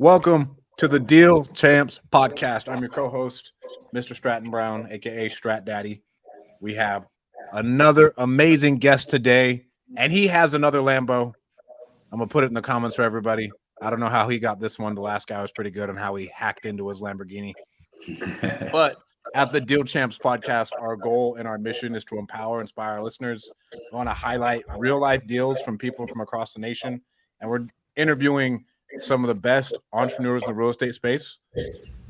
Welcome to the Deal Champs podcast. I'm your co-host, Mr. Stratton Brown, aka Strat Daddy. We have another amazing guest today, and he has another Lambo. I'm gonna put it in the comments for everybody. I don't know how he got this one. The last guy was pretty good on how he hacked into his Lamborghini. But at the Deal Champs podcast, our goal and our mission is to empower, inspire our listeners. We want to highlight real life deals from people from across the nation, and we're interviewing some of the best entrepreneurs in the real estate space.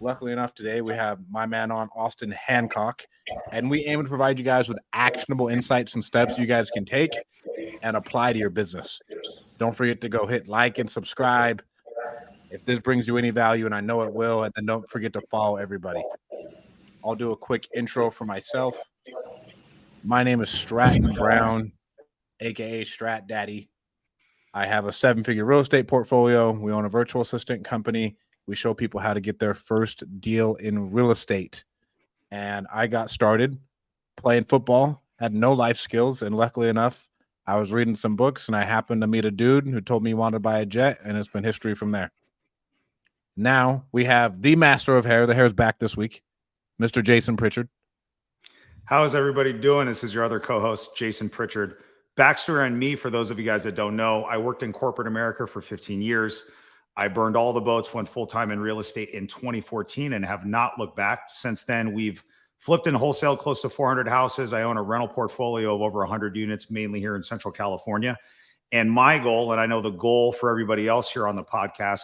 Luckily enough, today we have my man on, Austin Hancock, and we aim to provide you guys with actionable insights and steps you guys can take and apply to your business. Don't forget to go hit like and subscribe if this brings you any value, and I know it will. And then don't forget to follow everybody. I'll do a quick intro for myself. My name is Stratton Brown, aka Strat Daddy. I have a 7-figure real estate portfolio. We own a virtual assistant company. We show people how to get their first deal in real estate. And I got started playing football, had no life skills. And luckily enough, I was reading some books and I happened to meet a dude who told me he wanted to buy a jet, and it's been history from there. Now we have the master of hair. The hair's back this week, Mr. Jason Pritchard. How is everybody doing? This is your other co-host, Jason Pritchard. Backstory on me, for those of you guys that don't know, I worked in corporate America for 15 years. I burned all the boats, went full-time in real estate in 2014 and have not looked back. Since then, we've flipped and wholesale close to 400 houses. I own a rental portfolio of over 100 units, mainly here in Central California. And my goal, and I know the goal for everybody else here on the podcast,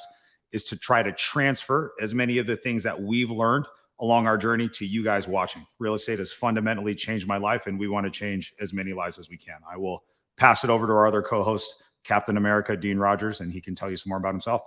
is to try to transfer as many of the things that we've learned along our journey to you guys watching. Real estate has fundamentally changed my life, and we want to change as many lives as we can. I will pass it over to our other co-host, Captain America, Dean Rogers, and he can tell you some more about himself.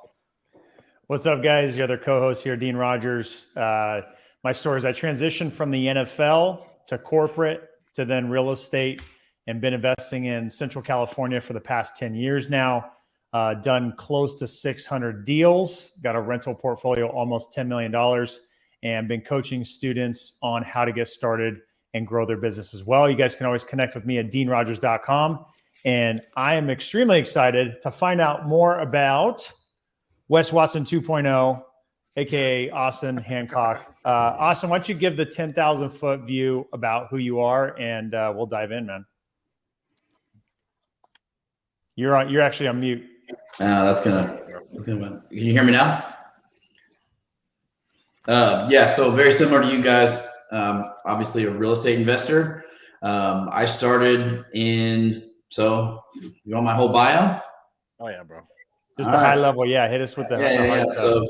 What's up, guys? Your other co-host here, Dean Rogers. My story is I transitioned from the NFL to corporate to then real estate, and been investing in Central California for the past 10 years now. Done close to 600 deals, got a rental portfolio almost $10 million, and been coaching students on how to get started and grow their business as well. You guys can always connect with me at deanrogers.com. And I am extremely excited to find out more about Wes Watson 2.0, aka Austin Hancock. Austin, why don't you give the 10,000 foot view about who you are, and we'll dive in, man. You're actually on mute. That's gonna. Can you hear me now? Yeah. So very similar to you guys. Obviously a real estate investor. I started in. So you want my whole bio? Oh yeah, bro. Just the high level. Yeah. Hit us with the hard stuff. So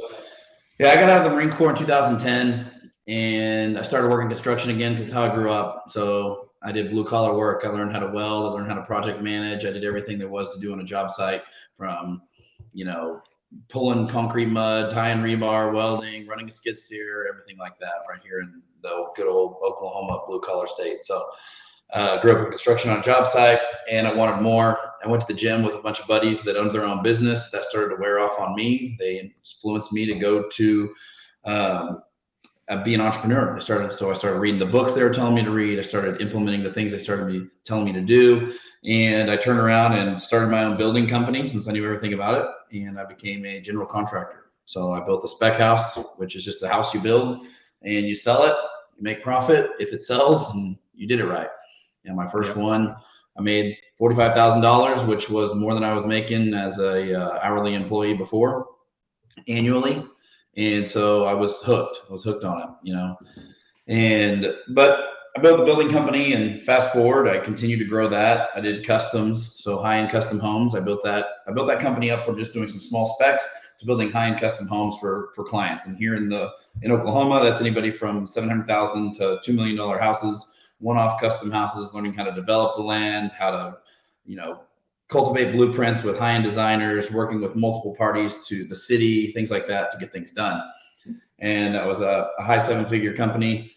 I got out of the Marine Corps in 2010, and I started working construction again because how I grew up. So I did blue collar work. I learned how to weld. I learned how to project manage. I did everything there was to do on a job site, from, pulling concrete mud, tying rebar, welding, running a skid steer, everything like that right here in the good old Oklahoma blue collar state. So grew up in construction on a job site, and I wanted more. I went to the gym with a bunch of buddies that owned their own business. That started to wear off on me. They influenced me to go to be an entrepreneur. So I started reading the books they were telling me to read. I started implementing the things they started telling me to do. And I turned around and started my own building company, since I knew everything about it. And I became a general contractor. So I built the spec house, which is just the house you build and you sell it, you make profit if it sells, and you did it right. And my first one, I made $45,000, which was more than I was making as a hourly employee before, annually. And so I was hooked. I was hooked on it, but I built the building company, and fast forward, I continued to grow that. I did customs, so high-end custom homes. I built that company up from just doing some small specs to building high-end custom homes for clients. And here in Oklahoma, that's anybody from $700,000 to $2 million houses, one-off custom houses, learning how to develop the land, how to, cultivate blueprints with high-end designers, working with multiple parties to the city, things like that to get things done. And that was a high 7-figure company.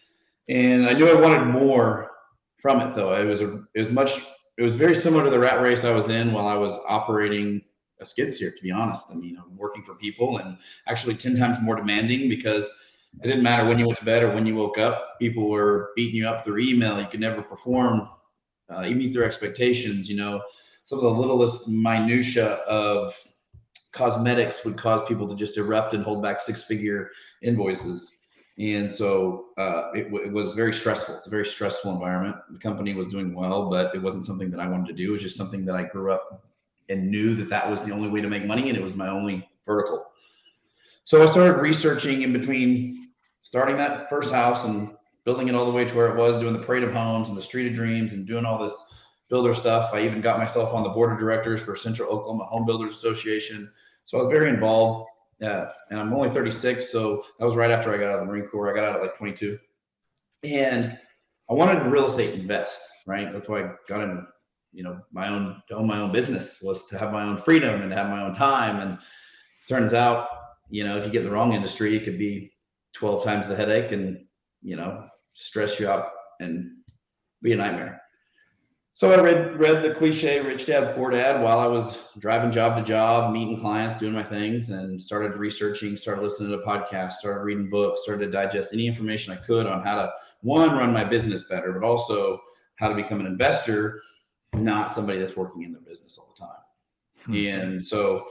And I knew I wanted more from it, though. It was very similar to the rat race I was in while I was operating a skid steer, to be honest. I mean, working for people, and actually 10 times more demanding, because it didn't matter when you went to bed or when you woke up. People were beating you up through email. You could never perform. You meet their expectations. Some of the littlest minutia of cosmetics would cause people to just erupt and hold back 6-figure invoices. And so it was very stressful. It's a very stressful environment. The company was doing well, but it wasn't something that I wanted to do. It was just something that I grew up and knew that was the only way to make money, and it was my only vertical. So I started researching in between starting that first house and building it all the way to where it was, doing the Parade of Homes and the Street of Dreams and doing all this builder stuff. I even got myself on the board of directors for Central Oklahoma Home Builders Association. So I was very involved. And I'm only 36, so that was right after I got out of the Marine Corps. I got out at like 22. And I wanted to real estate invest, right? That's why I got into, to own my own business, was to have my own freedom and to have my own time. And it turns out, if you get in the wrong industry, it could be 12 times the headache and, stress you out and be a nightmare. So I read the cliche Rich Dad Poor Dad while I was driving job to job, meeting clients, doing my things, and started researching, started listening to podcasts, started reading books, started to digest any information I could on how to, one, run my business better, but also how to become an investor, not somebody that's working in their business all the time. And so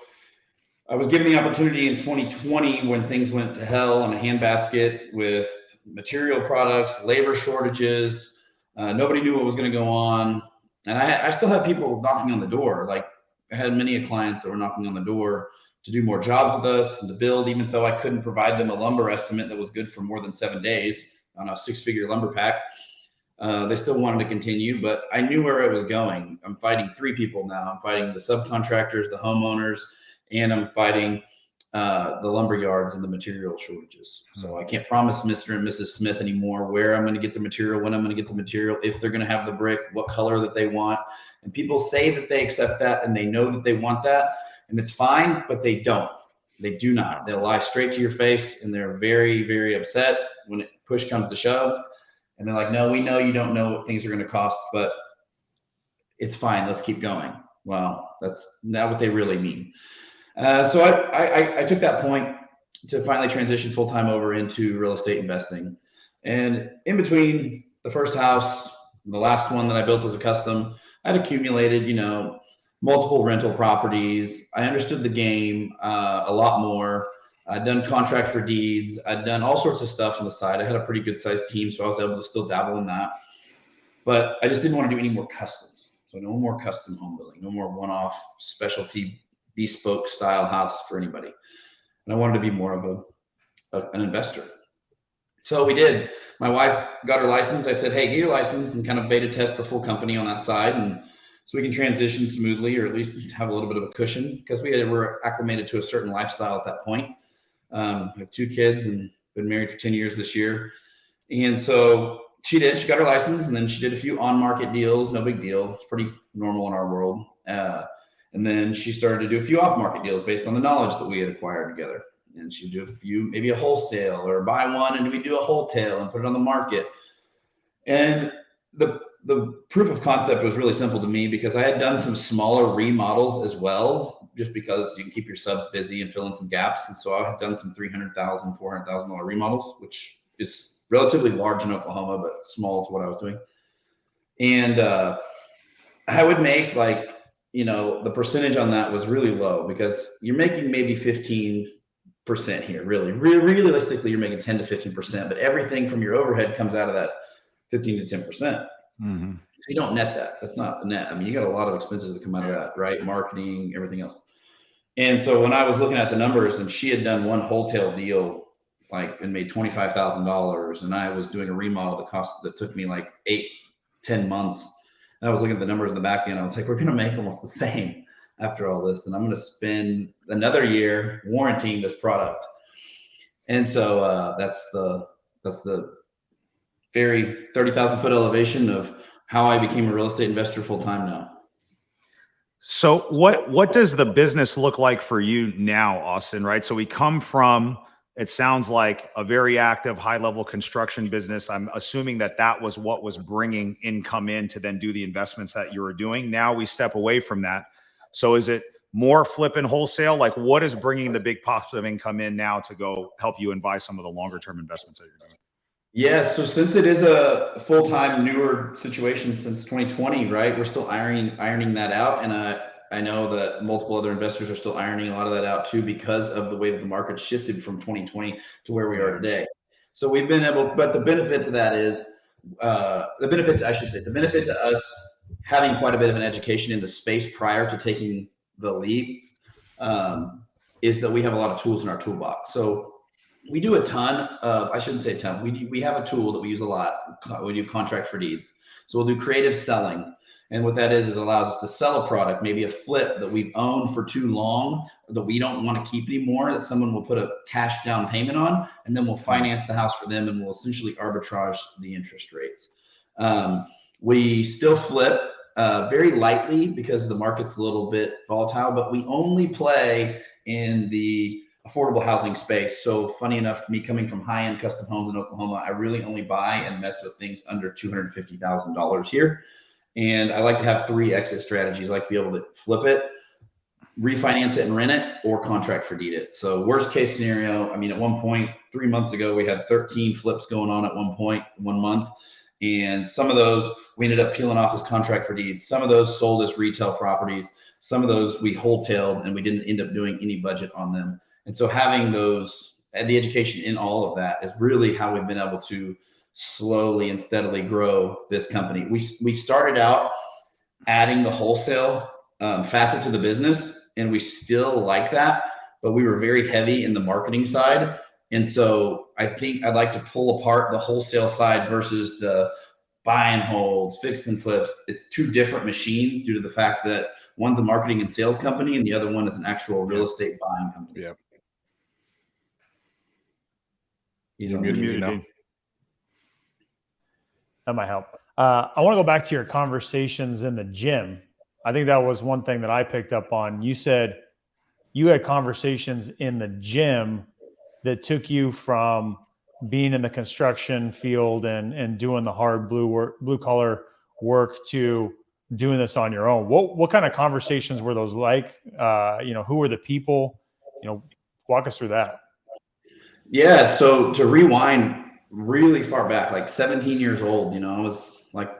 I was given the opportunity in 2020 when things went to hell on a handbasket with material products, labor shortages. Nobody knew what was going to go on. And I still had people knocking on the door. Like, I had many clients that were knocking on the door to do more jobs with us and to build, even though I couldn't provide them a lumber estimate that was good for more than 7 days on a 6-figure lumber pack. They still wanted to continue, but I knew where it was going. I'm fighting 3 people now. I'm fighting the subcontractors, the homeowners, and I'm fighting the lumber yards and the material shortages. So I can't promise Mr. and Mrs. Smith anymore where I'm going to get the material, when I'm going to get the material, if they're going to have the brick, what color that they want. And people say that they accept that and they know that they want that, and it's fine, but they don't. They do not. They'll lie straight to your face, and they're very, very upset when push comes to shove. And they're like, no, we know you don't know what things are going to cost, but it's fine. Let's keep going. Well, that's not what they really mean. So I took that point to finally transition full-time over into real estate investing. And in between the first house, the last one that I built as a custom, I'd accumulated, multiple rental properties. I understood the game a lot more. I'd done contract for deeds. I'd done all sorts of stuff on the side. I had a pretty good sized team, so I was able to still dabble in that. But I just didn't want to do any more customs. So no more custom home building, no more one-off specialty bespoke style house for anybody. And I wanted to be more of an investor. So we did. My wife got her license. I said, hey, get your license and kind of beta test the full company on that side. And so we can transition smoothly, or at least have a little bit of a cushion, because were acclimated to a certain lifestyle at that point. I have 2 kids and been married for 10 years this year. And so she got her license, and then she did a few on-market deals. No big deal. It's pretty normal in our world. And then she started to do a few off-market deals based on the knowledge that we had acquired together. And she'd do a few, maybe a wholesale, or buy one and we do a wholesale and put it on the market. And the proof of concept was really simple to me, because I had done some smaller remodels as well, just because you can keep your subs busy and fill in some gaps. And so I had done some $300,000, $400,000 remodels, which is relatively large in Oklahoma, but small to what I was doing. And I would make the percentage on that was really low, because you're making maybe 15% here. Realistically, you're making 10 to 15%, but everything from your overhead comes out of that 15 to 10%. Mm-hmm. So you don't net that. That's not the net. I mean, you got a lot of expenses that come out of that, right? Marketing, everything else. And so when I was looking at the numbers, and she had done one wholesale deal, and made $25,000, and I was doing a remodel that took me 8-10 months. And I was looking at the numbers in the back end. I was like, we're going to make almost the same after all this. And I'm going to spend another year warranting this product. And so that's the very 30,000 foot elevation of how I became a real estate investor full-time now. So what does the business look like for you now, Austin, right? So we come from, it sounds like, a very active, high-level construction business. I'm assuming that was what was bringing income in to then do the investments that you were doing. Now we step away from that. So is it more flip and wholesale? What is bringing the big pops of income in now to go help you advise some of the longer-term investments that you're doing? Yes. So since it is a full-time newer situation since 2020, right, we're still ironing that out. And I know that multiple other investors are still ironing a lot of that out too, because of the way that the market shifted from 2020 to where we are today. So we've been able, but the benefit to that is, the benefit to us having quite a bit of an education in the space prior to taking the leap, is that we have a lot of tools in our toolbox. So we do a ton of, I shouldn't say a ton, we have a tool that we use a lot. We do contract for deeds. So we'll do creative selling. And what that is allows us to sell a product, maybe a flip that we've owned for too long, that we don't want to keep anymore, that someone will put a cash down payment on, and then we'll finance the house for them, and we'll essentially arbitrage the interest rates. We still flip very lightly because the market's a little bit volatile, but we only play in the affordable housing space. So funny enough, me coming from high-end custom homes in Oklahoma, I really only buy and mess with things under $250,000 here. And I like to have 3 exit strategies. I like to be able to flip it, refinance it and rent it, or contract for deed it. So worst case scenario, I mean, at one point, 3 months ago, we had 13 flips going on at one month. And some of those we ended up peeling off as contract for deeds. Some of those sold as retail properties. Some of those we wholetailed and we didn't end up doing any budget on them. And so having those and the education in all of that is really how we've been able to slowly and steadily grow this company. We started out adding the wholesale facet to the business, and we still like that, but we were very heavy in the marketing side. And so I think I'd like to pull apart the wholesale side versus the buy and holds, fix and flips. It's 2 different machines due to the fact that one's a marketing and sales company and the other one is an actual real estate buying company. Yeah. He's You're muted now. That might help. I want to go back to your conversations in the gym. I think that was one thing that I picked up on. You said you had conversations in the gym that took you from being in the construction field and doing the hard blue collar work to doing this on your own. What kind of conversations were those like? Who were the people? Walk us through that. Yeah. So to rewind really far back, like 17 years old, I was like,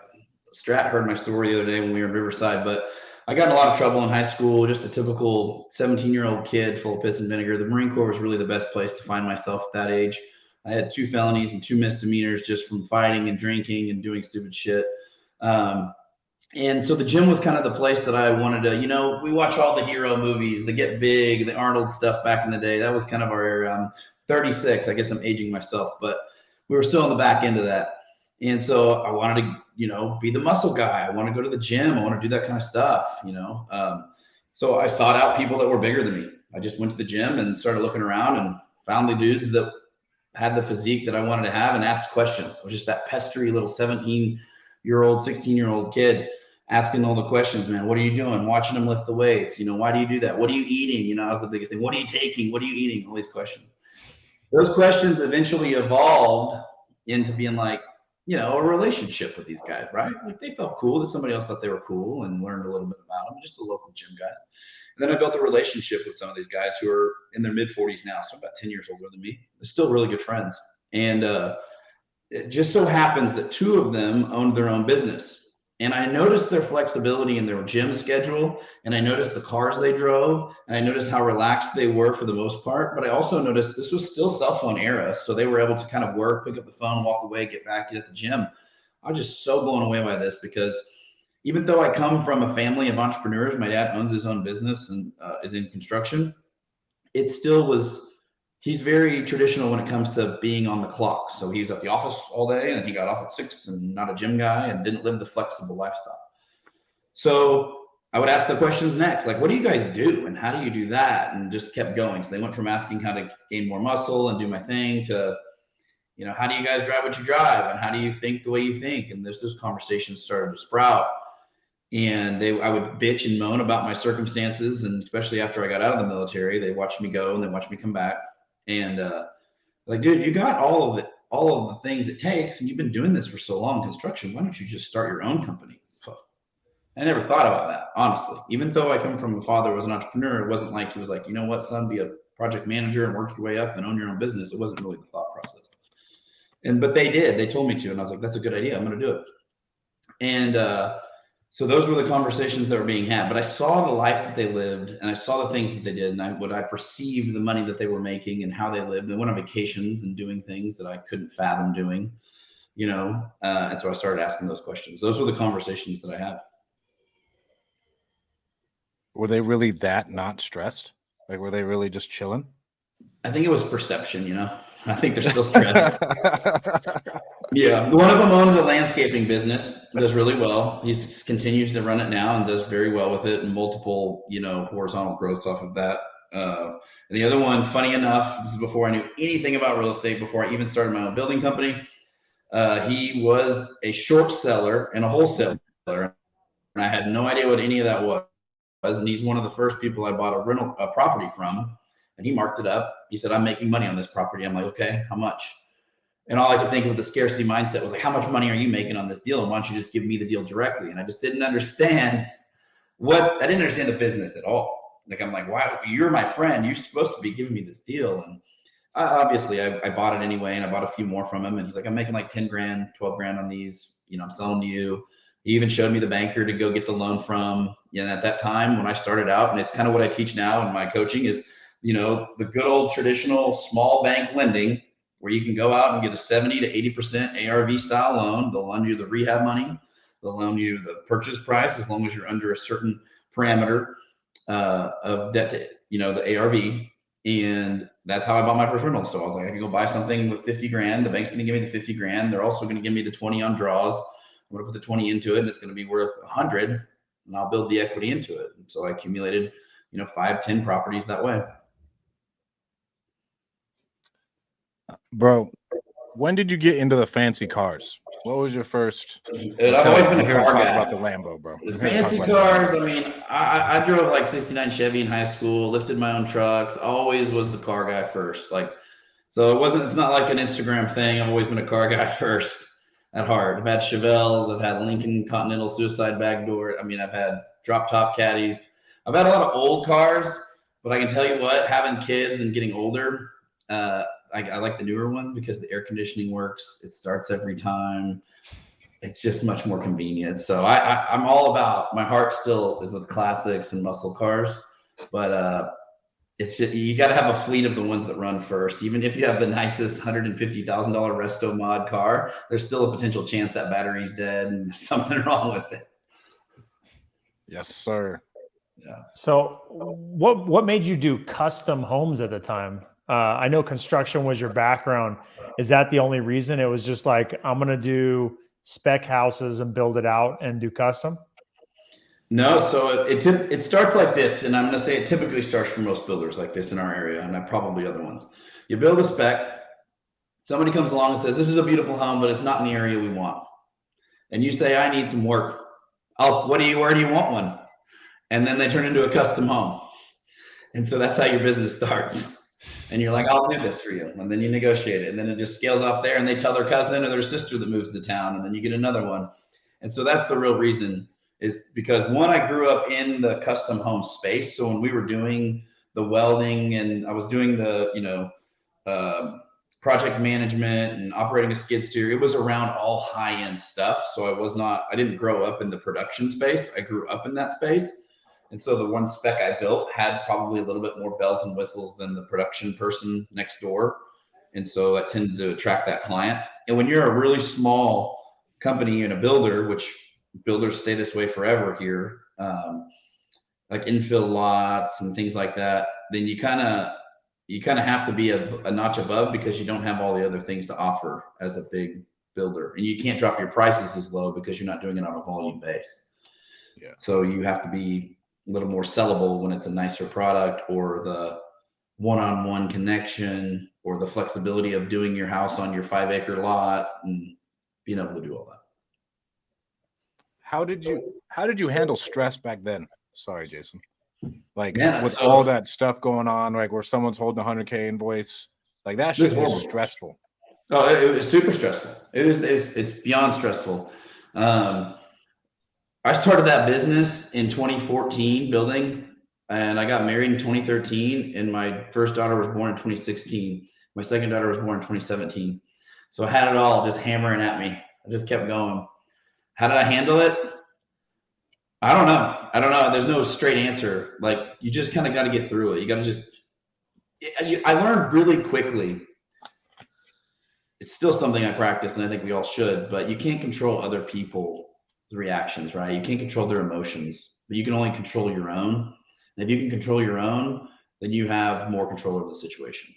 Strat heard my story the other day when we were in Riverside, but I got in a lot of trouble in high school, just a typical 17-year-old kid full of piss and vinegar. The Marine Corps was really the best place to find myself at that age. I had 2 felonies and 2 misdemeanors just from fighting and drinking and doing stupid shit. And so the gym was kind of the place that I wanted to, we watch all the hero movies, the Get Big, the Arnold stuff back in the day. That was kind of our 36. I guess I'm aging myself, but we were still on the back end of that. And so I wanted to, be the muscle guy. I want to go to the gym. I want to do that kind of stuff, So I sought out people that were bigger than me. I just went to the gym and started looking around and found the dudes that had the physique that I wanted to have and asked questions. I was just that pestery little 17-year-old, 16-year-old kid asking all the questions, man. What are you doing? Watching them lift the weights. Why do you do that? What are you eating? That was the biggest thing. What are you taking? What are you eating? All these questions. Those questions eventually evolved into being like, a relationship with these guys, right? Like they felt cool that somebody else thought they were cool and learned a little bit about them, just the local gym guys. And then I built a relationship with some of these guys who are in their mid 40s now, so about 10 years older than me. They're still really good friends. And it just so happens that 2 of them owned their own business. And I noticed their flexibility in their gym schedule, and I noticed the cars they drove, and I noticed how relaxed they were for the most part. But I also noticed this was still cell phone era, so they were able to kind of work, pick up the phone, walk away, get back, get at the gym. I was just so blown away by this because even though I come from a family of entrepreneurs, my dad owns his own business and is in construction, it still was. He's very traditional when it comes to being on the clock. So he was at the office all day and he got off at 6 and not a gym guy and didn't live the flexible lifestyle. So I would ask the questions next, like, what do you guys do? And how do you do that? And just kept going. So they went from asking how to gain more muscle and do my thing to, how do you guys drive what you drive? And how do you think the way you think? And those conversations started to sprout. And I would bitch and moan about my circumstances. And especially after I got out of the military, they watched me go and they watched me come back. And like, dude, you got all of the things it takes, and you've been doing this for so long in construction. Why don't you just start your own company? I never thought about that, honestly. Even though I come from a father who was an entrepreneur, it wasn't like he was like, you know what, son, be a project manager and work your way up and own your own business. It wasn't really the thought process. But they did. They told me to, and I was like, that's a good idea. I'm going to do it. And So those were the conversations that were being had. But I saw the life that they lived, and I saw the things that they did, and I perceived the money that they were making and how they lived. They went on vacations and doing things that I couldn't fathom doing, and so I started asking those questions. Those were the conversations that I had. Were they really that not stressed? Like, were they really just chilling? I think it was perception, I think they're still stressed. Yeah. One of them owns a landscaping business, does really well. He continues to run it now and does very well with it, and multiple, horizontal growths off of that. And the other one, funny enough, this is before I knew anything about real estate, before I even started my own building company. He was a short seller and a wholesaler, and I had no idea what any of that was. And he's one of the first people I bought a property from, and he marked it up. He said, "I'm making money on this property." I'm like, "Okay, how much?" And all I could think of with the scarcity mindset was like, "How much money are you making on this deal? And why don't you just give me the deal directly?" And I just didn't understand I didn't understand the business at all. Like, I'm like, "Why? You're my friend. You're supposed to be giving me this deal." And obviously I bought it anyway, and I bought a few more from him. And he's like, "I'm making like 10 grand, 12 grand on these, I'm selling to you." He even showed me the banker to go get the loan from. And at that time when I started out, and it's kind of what I teach now in my coaching, is, the good old traditional small bank lending, where you can go out and get a 70 to 80% ARV style loan. They'll loan you the rehab money. They'll loan you the purchase price as long as you're under a certain parameter of debt to, the ARV. And that's how I bought my first rental. So I was like, I can go buy something with 50 grand. The bank's going to give me the 50 grand. They're also going to give me the 20 on draws. I'm going to put the 20 into it, and it's going to be worth 100, and I'll build the equity into it. And so I accumulated, 5, 10 properties that way. Bro, when did you get into the fancy cars? What was your first? I've always been a car guy. Talk about the Lambo, bro. The fancy cars. I mean, I drove like 69 Chevy in high school, lifted my own trucks, always was the car guy first. So it's not like an Instagram thing. I've always been a car guy first at heart. I've had Chevelles, I've had Lincoln Continental suicide bag door. I mean, I've had drop top caddies. I've had a lot of old cars, but I can tell you what, having kids and getting older, I like the newer ones because the air conditioning works. It starts every time. It's just much more convenient. So I'm all about, my heart still is with classics and muscle cars, but it's just, you got to have a fleet of the ones that run first. Even if you have the nicest $150,000 resto mod car, there's still a potential chance that battery's dead and there's something wrong with it. Yes, sir. Yeah. So what made you do custom homes at the time? I know construction was your background. Is that the only reason? It was just like, I'm going to do spec houses and build it out and do custom? No, so it starts like this, and I'm going to say it typically starts for most builders like this in our area, and probably other ones. You build a spec, somebody comes along and says, "This is a beautiful home, but it's not in the area we want." And you say, "I need some work." Where do you want one? And then they turn into a custom home. And so that's how your business starts. And you're like, "I'll do this for you." And then you negotiate it. And then it just scales up there, and they tell their cousin or their sister that moves to town, and then you get another one. And so that's the real reason, is because one, I grew up in the custom home space. So when we were doing the welding and I was doing the, project management and operating a skid steer, it was around all high-end stuff. So I didn't grow up in the production space. I grew up in that space. And so the one spec I built had probably a little bit more bells and whistles than the production person next door. And so that tended to attract that client. And when you're a really small company and a builder, which builders stay this way forever here, like infill lots and things like that, then you kind of have to be a notch above, because you don't have all the other things to offer as a big builder. And you can't drop your prices as low because you're not doing it on a volume base. Yeah. So you have to be a little more sellable when it's a nicer product, or the one-on-one connection, or the flexibility of doing your house on your 5-acre lot and being able to do all that. How did you handle stress back then? Sorry, Jason. With so all that stuff going on, like where someone's holding a 100K invoice, like that shit is stressful. Oh, it was super stressful. It's beyond stressful. I started that business in 2014 building, and I got married in 2013, and my first daughter was born in 2016. My second daughter was born in 2017. So I had it all just hammering at me. I just kept going. How did I handle it? I don't know. There's no straight answer. Like, you just kind of got to get through it. You got to just, I learned really quickly. It's still something I practice, and I think we all should, but you can't control other people's reactions, right? You can't control their emotions, but you can only control your own. And if you can control your own, then you have more control over the situation.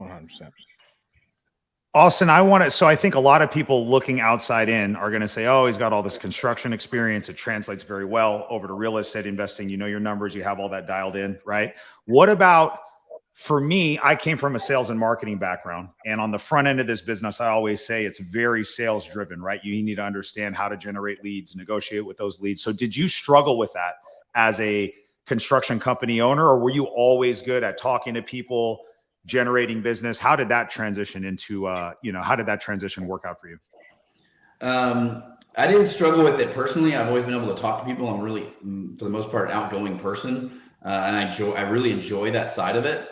100%. Austin, so I think a lot of people looking outside in are going to say, oh, he's got all this construction experience. It translates very well over to real estate investing. You know your numbers, you have all that dialed in, right? What about, for me, I came from a sales and marketing background. And on the front end of this business, I always say it's very sales driven, right? You need to understand how to generate leads, negotiate with those leads. So did you struggle with that as a construction company owner, or were you always good at talking to people, generating business? How did that transition into, how did that transition work out for you? I didn't struggle with it personally. I've always been able to talk to people. I'm really, for the most part, outgoing person. And I really enjoy that side of it,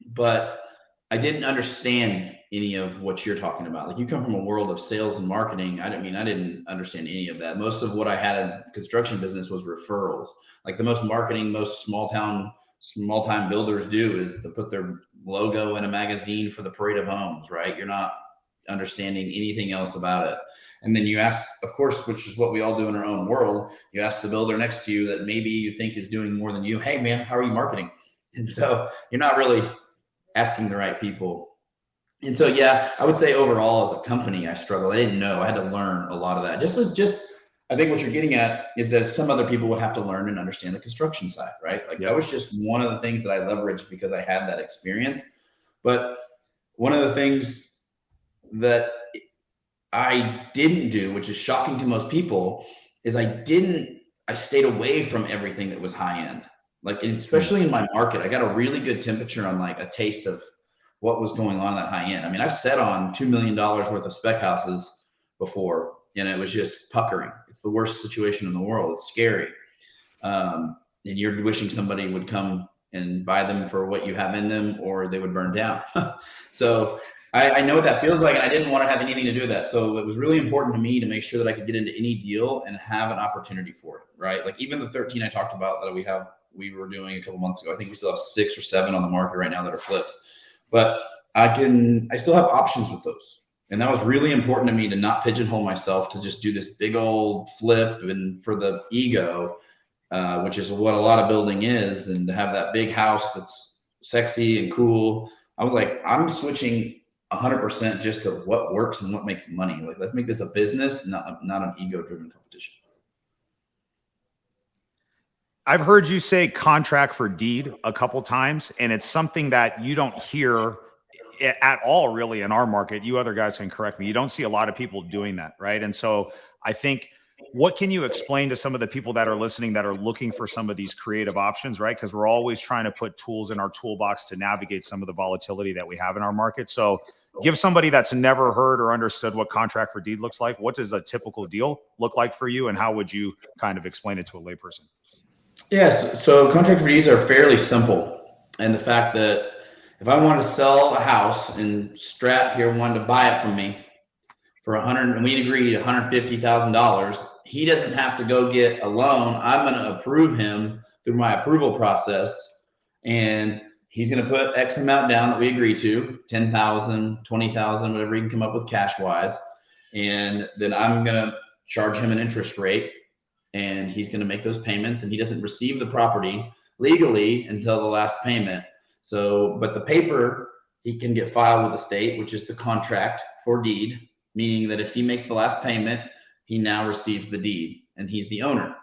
but I didn't understand any of what you're talking about. Like, you come from a world of sales and marketing. I didn't understand any of that. Most of what I had in construction business was referrals. Like, the most marketing, most small time builders do is to put their logo in a magazine for the parade of homes, right? You're not understanding anything else about it. And then you ask, of course, which is what we all do in our own world, you ask the builder next to you that maybe you think is doing more than you, hey man, how are you marketing? And so you're not really asking the right people. And so, yeah, I would say overall as a company, I struggled. I didn't know. I had to learn a lot of that. I think what you're getting at is that some other people would have to learn and understand the construction side, right? Like, that was just one of the things that I leveraged because I had that experience. But one of the things that I didn't do, which is shocking to most people, is I stayed away from everything that was high end. Like, especially in my market, I got a really good temperature on, like, a taste of what was going on in that high end. I mean, I've sat on $2 million worth of spec houses before, and it was just puckering. It's the worst situation in the world. It's scary. And you're wishing somebody would come and buy them for what you have in them, or they would burn down. So I know what that feels like, and I didn't want to have anything to do with that. So it was really important to me to make sure that I could get into any deal and have an opportunity for it, right? Like, even the 13 I talked about that we were doing a couple months ago, I think we still have 6 or 7 on the market right now that are flips. But I still have options with those. And that was really important to me, to not pigeonhole myself to just do this big old flip and for the ego, which is what a lot of building is, and to have that big house that's sexy and cool. I was like, I'm switching 100% just to what works and what makes money. Like, let's make this a business, not an ego-driven competition. I've heard you say contract for deed a couple times, and it's something that you don't hear at all really in our market. You other guys can correct me. You don't see a lot of people doing that, right? And so I think, what can you explain to some of the people that are listening that are looking for some of these creative options, right? Because we're always trying to put tools in our toolbox to navigate some of the volatility that we have in our market. So give somebody that's never heard or understood what contract for deed looks like, what does a typical deal look like for you, and how would you kind of explain it to a layperson? Yes. So contract for deeds are fairly simple. And the fact that if I wanted to sell a house and Strat here wanted to buy it from me for and we agreed $150,000, he doesn't have to go get a loan. I'm going to approve him through my approval process, and he's going to put X amount down that we agree to, 10,000, 20,000, whatever he can come up with cash wise. And then I'm going to charge him an interest rate, and he's going to make those payments, and he doesn't receive the property legally until the last payment. So, but the paper he can get filed with the state, which is the contract for deed, meaning that if he makes the last payment, he now receives the deed and he's the owner.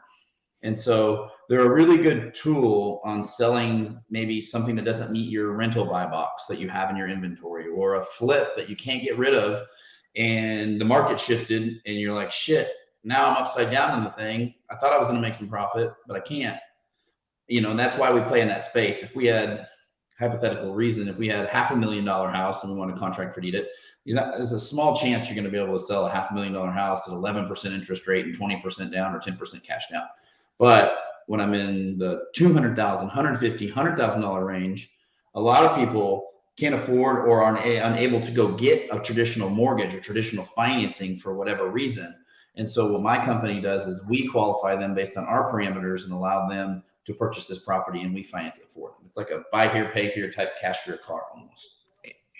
And so they're a really good tool on selling maybe something that doesn't meet your rental buy box that you have in your inventory, or a flip that you can't get rid of, and the market shifted and you're like, shit, now I'm upside down in the thing. I thought I was going to make some profit, but I can't. And that's why we play in that space. If we had, hypothetical reason, if we had $500,000 house and we want to contract for deed it, there's a small chance you're going to be able to sell a $500,000 house at 11% interest rate and 20% down or 10% cash down. But when I'm in the $200,000, $150,000, $100,000 range, a lot of people can't afford or are unable to go get a traditional mortgage or traditional financing for whatever reason. And so what my company does is we qualify them based on our parameters and allow them to purchase this property, and we finance it for them. It's like a buy here, pay here type cash for your car almost.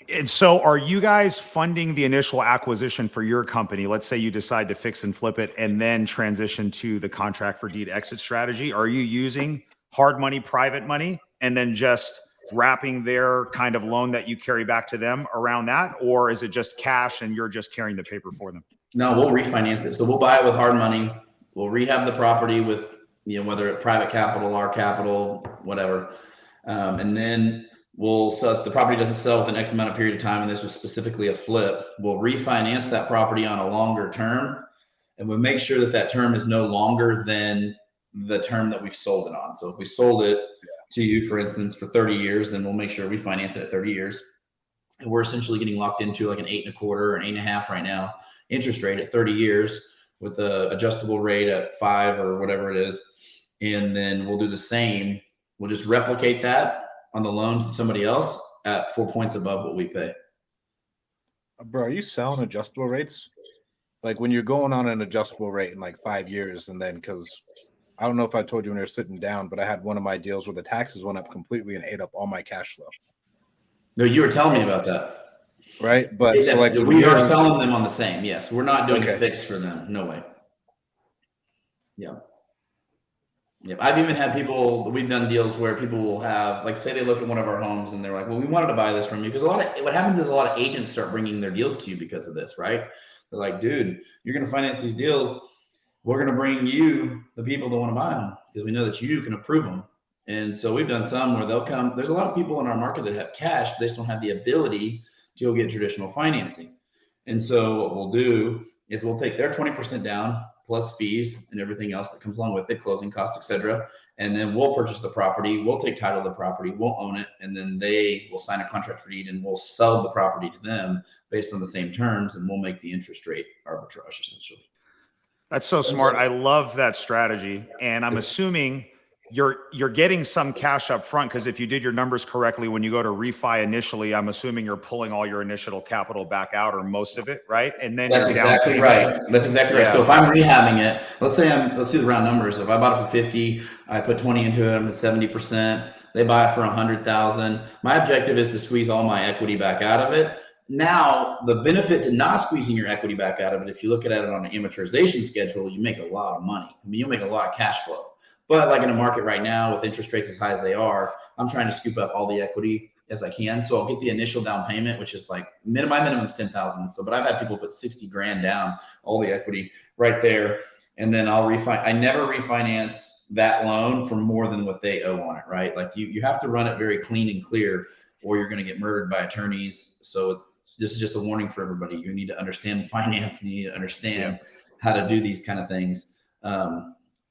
And so are you guys funding the initial acquisition for your company? Let's say you decide to fix and flip it and then transition to the contract for deed exit strategy. Are you using hard money, private money, and then just wrapping their kind of loan that you carry back to them around that? Or is it just cash and you're just carrying the paper for them? No, we'll refinance it. So we'll buy it with hard money. We'll rehab the property with, whether it's private capital, our capital, whatever. And then we'll sell. If the property doesn't sell within X amount of period of time, and this was specifically a flip, we'll refinance that property on a longer term, and we'll make sure that that term is no longer than the term that we've sold it on. So if we sold it to you, for instance, for 30 years, then we'll make sure we finance it at 30 years. And we're essentially getting locked into like an 8.25 or an 8.5 right now interest rate at 30 years with a adjustable rate at 5 or whatever it is. And then we'll do the same. We'll just replicate that on the loan to somebody else at 4 points above what we pay. Bro, are you selling adjustable rates? Like when you're going on an adjustable rate in like 5 years, and then because I don't know if I told you when we were sitting down, but I had one of my deals where the taxes went up completely and ate up all my cash flow. No, you were telling me about that. Right. But Yes, so like we are selling them on the same. Yes. We're not doing Okay. a fix for them. No way. Yeah. Yeah. I've even had people, we've done deals where people will have, like, say they look at one of our homes and they're like, well, we wanted to buy this from you. Because what happens is a lot of agents start bringing their deals to you because of this, right? They're like, dude, you're going to finance these deals. We're going to bring you the people that want to buy them because we know that you can approve them. And so we've done some where they'll come. There's a lot of people in our market that have cash. They just don't have the ability to go get traditional financing. And so what we'll do is we'll take their 20% down plus fees and everything else that comes along with it, closing costs, etc. And then we'll purchase the property. We'll take title of the property. We'll own it. And then they will sign a contract for deed and we'll sell the property to them based on the same terms. And we'll make the interest rate arbitrage essentially. That's so smart. I love that strategy. And I'm assuming you're getting some cash up front, because if you did your numbers correctly, when you go to refi initially, I'm assuming you're pulling all your initial capital back out or most of it, right? And then that's exactly right. That's exactly right. So if I'm rehabbing it, let's do the round numbers. If I bought it for 50, I put 20 into it, I'm at 70%. They buy it for 100,000. My objective is to squeeze all my equity back out of it. Now, the benefit to not squeezing your equity back out of it, if you look at it on an amortization schedule, you make a lot of money. I mean, you'll make a lot of cash flow. But like in a market right now with interest rates as high as they are, I'm trying to scoop up all the equity as I can. So I'll get the initial down payment, which is like my minimum is 10,000. So, but I've had people put 60 grand down, all the equity right there. And then I'll I never refinance that loan for more than what they owe on it, right? Like you have to run it very clean and clear or you're going to get murdered by attorneys. So this is just a warning for everybody. You need to understand finance. You need to understand how to do these kind of things.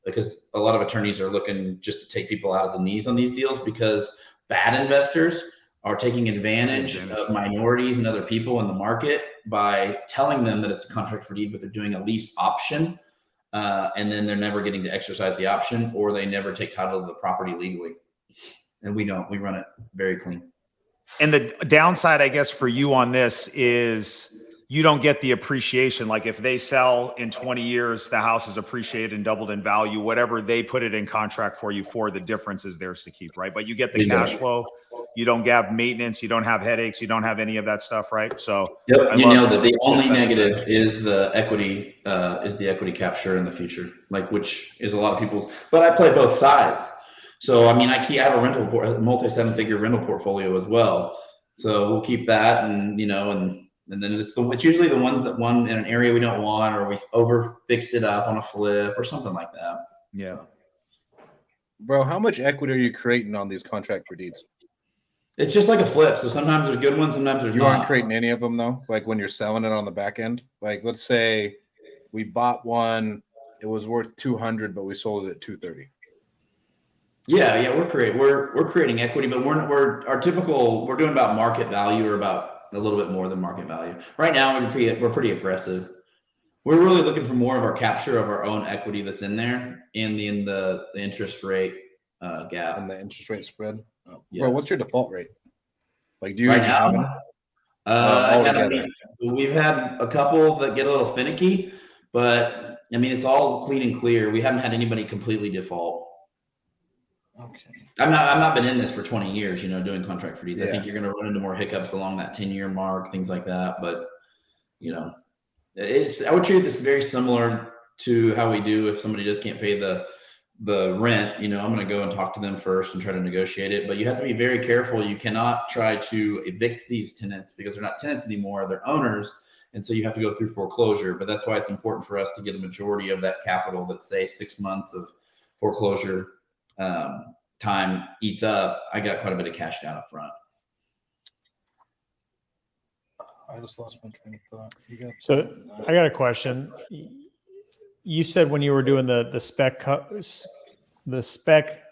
Because a lot of attorneys are looking just to take people out of the knees on these deals because bad investors are taking advantage of minorities and other people in the market by telling them that it's a contract for deed, but they're doing a lease option. And then they're never getting to exercise the option or they never take title of the property legally. And we don't, we run it very clean. And the downside, I guess, for you on this is you don't get the appreciation. Like if they sell in 20 years, the house is appreciated and doubled in value, whatever they put it in contract for you for, the difference is theirs to keep, right? But you get the cash flow. You don't have maintenance. You don't have headaches. You don't have any of that stuff, right? So yep, you nailed it. The only negative is the equity, capture in the future, like which is a lot of people's. But I play both sides. So I mean, I have a multi-7-figure rental portfolio as well. So we'll keep that, and and then it's usually the ones that won in an area we don't want, or we over fixed it up on a flip or something like that. Yeah. Bro, how much equity are you creating on these contract for deeds? It's just like a flip. So sometimes there's good ones, sometimes there's not. You aren't creating any of them though? Like when you're selling it on the back end? Like let's say we bought one, it was worth 200, but we sold it at 230. Yeah, we're creating equity, but we're doing about market value or about a little bit more than market value. Right now, we're pretty aggressive. We're really looking for more of our capture of our own equity that's in there and in the interest rate gap. And the interest rate spread. Oh, yeah. Bro, what's your default rate? Like, do you right now? We've We've had a couple that get a little finicky, but I mean, it's all clean and clear. We haven't had anybody completely default. Okay. I've not been in this for 20 years, doing contract for deeds. I Yeah. think you're going to run into more hiccups along that 10-year mark, things like that. But, I would treat this very similar to how we do if somebody just can't pay the rent. I'm going to go and talk to them first and try to negotiate it. But you have to be very careful. You cannot try to evict these tenants because they're not tenants anymore. They're owners. And so you have to go through foreclosure. But that's why it's important for us to get a majority of that capital that, say, 6 months of foreclosure time eats up. I got quite a bit of cash down up front. I just lost my train of thought. So I got a question. You said when you were doing the spec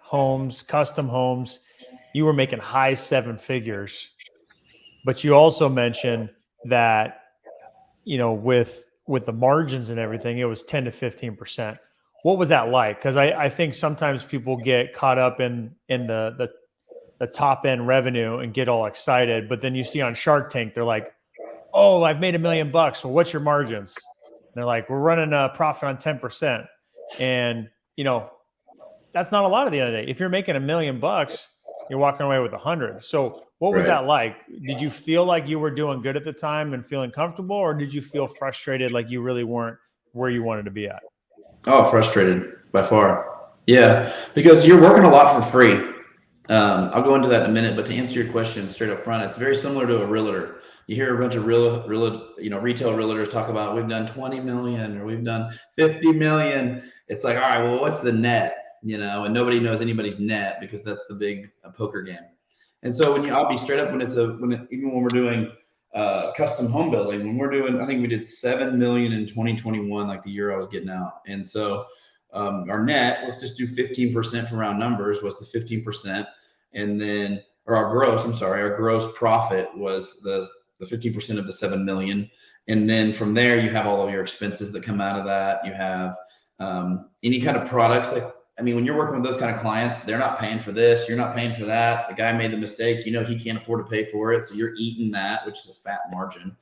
homes, custom homes, you were making high 7 figures, but you also mentioned that, with the margins and everything, it was 10 to 15%. What was that like? Because I think sometimes people get caught up in the top end revenue and get all excited, but then you see on Shark Tank, they're like, "Oh, I've made $1 million. Well, what's your margins?" And they're like, "We're running a profit on 10%." And, that's not a lot at the end of the day. If you're making $1 million, you're walking away with 100. So what was that like? Did you feel like you were doing good at the time and feeling comfortable, or did you feel frustrated, like you really weren't where you wanted to be at? Oh, frustrated by far. Yeah, because you're working a lot for free. I'll go into that in a minute, but to answer your question straight up front, it's very similar to a realtor. You hear a bunch of retail realtors talk about, we've done 20 million or we've done 50 million. It's like, all right, well, what's the net? And nobody knows anybody's net because that's the big poker game. And so I'll be straight up, even when we're doing custom home building, I think we did 7 million in 2021, like the year I was getting out. And so our net, let's just do 15% for round numbers, was the 15%. And then, or our gross profit was the 15% of the 7 million. And then from there, you have all of your expenses that come out of that. You have any kind of products. When you're working with those kind of clients, they're not paying for this. You're not paying for that. The guy made the mistake. He can't afford to pay for it. So you're eating that, which is a fat margin,